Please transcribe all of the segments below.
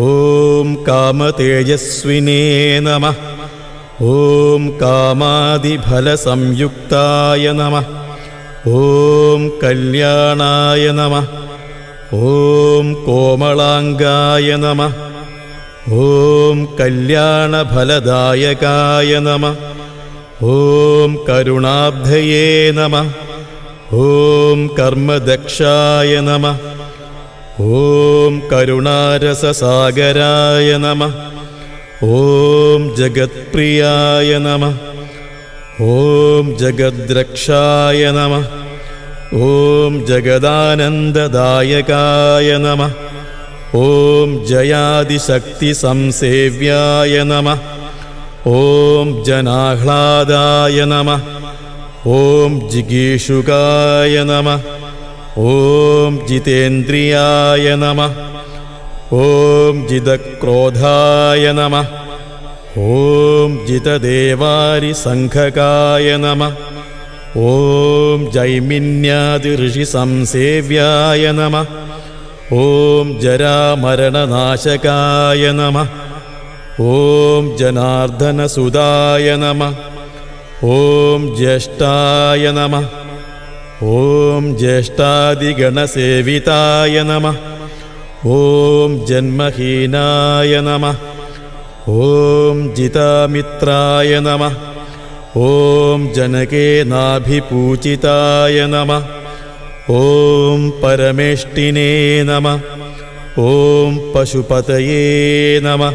ഓം കാമതേജസ്വിനേ നമഃ. ഓം കാമാദിഫലസംയുക്തായ നമഃ. ഓം കല്യാണായ നമഃ. ഓം കോമളാംഗായ നമഃ. ഓം കല്യാണഫലദായകായ നമഃ. ഓം കരുണാബ്ധയേ നമഃ. ഓം കർമ്മദക്ഷായ നമഃ. ഓം കരുണാരസസാഗരായ നമഃ. ഓം ജഗത്പ്രിയായ നമഃ. ഓം ജഗദ്രക്ഷായ നമഃ. ഓം ജഗദാനന്ദദായകായ നമഃ. ഓം ജയാദിശക്തിസംസേവ്യായ നമഃ. ഓം ജനാഹ്ലാദായ നമഃ. ഓം ജിഗീഷുകായ നമഃ. ഓം ജിതേന്ദ്രിയായ നമഃ. ഓം ജിതക്രോധായ നമഃ. ഓം ജിതദേവാരിസംഘകായ നമഃ. ഓം ജൈമിന്യാദിഋഷിസംസേവ്യായ നമഃ. ഓം ജരാമരണനാശകായ നമഃ. ഓം ജനാർദ്ദനസുതായ നമഃ. ഓം ജ്യേഷ്ഠായ നമഃ. ഓം ജ്യേഷ്ഠാദിഗണസേവിതായ നമഃ. ഓം ജന്മഹീനായ നമഃ. ഓം ജിതാമിത്രായ നമഃ. ഓം ജനകേനാഭിപൂജിതായ നമഃ. ഓം പരമേഷ്ടിനേ നമഃ. ഓം പശുപതയേ നമഃ.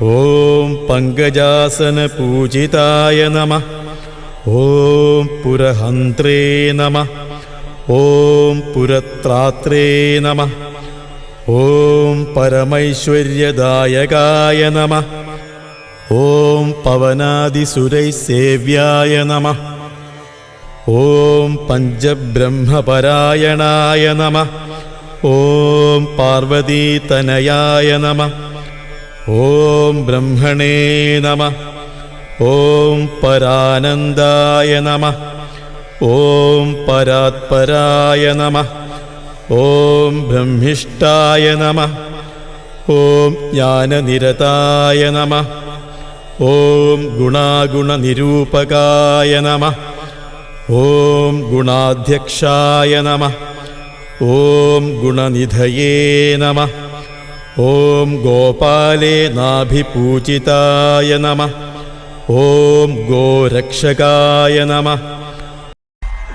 ഓം പങ്കജാസനപൂജിതായ നമഃ. ഓം പുരഹന്ത്രേ നമഃ. ഓം പുരത്രാത്രേ നമഃ. ഓം പരമൈശ്വര്യദായകായ നമഃ. ഓം പവനാദിസുരൈസേവ്യായ നമഃ. ഓം പഞ്ചബ്രഹ്മപരായണായ നമഃ. ഓം പാർവതീതനയായ നമഃ. ഓം ബ്രഹ്മണേ നമഃ. ഓം പരാനന്ദായ നമഃ. ഓം പരാത്പരായ നമഃ. ഓം ബ്രഹ്മിഷ്ഠായ നമഃ. ഓം ജ്ഞാനനിരതായ നമഃ. ഓം ഗുണാഗുണനിരൂപകായ നമഃ. ഓം ഗുണാധ്യക്ഷായ നമഃ. ഓം ഗുണനിധയേ നമഃ. ഓം ഗോപാലേ നാഭിപൂജിതായ നമഃ. ഓം ഗോരക്ഷകായ നമഃ.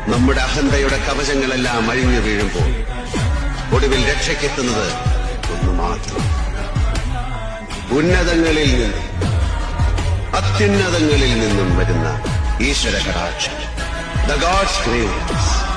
നമ്മുടെ അഹന്തയുടെ കവചങ്ങളെല്ലാം അഴിഞ്ഞു വീഴുമ്പോൾ ഒടുവിൽ രക്ഷയ്ക്കെത്തുന്നത് ഒന്നു മാത്രം. ഉന്നതങ്ങളിൽ നിന്നും അത്യുന്നതങ്ങളിൽ നിന്നും വരുന്ന ഈശ്വര കടാക്ഷം. The God's grace.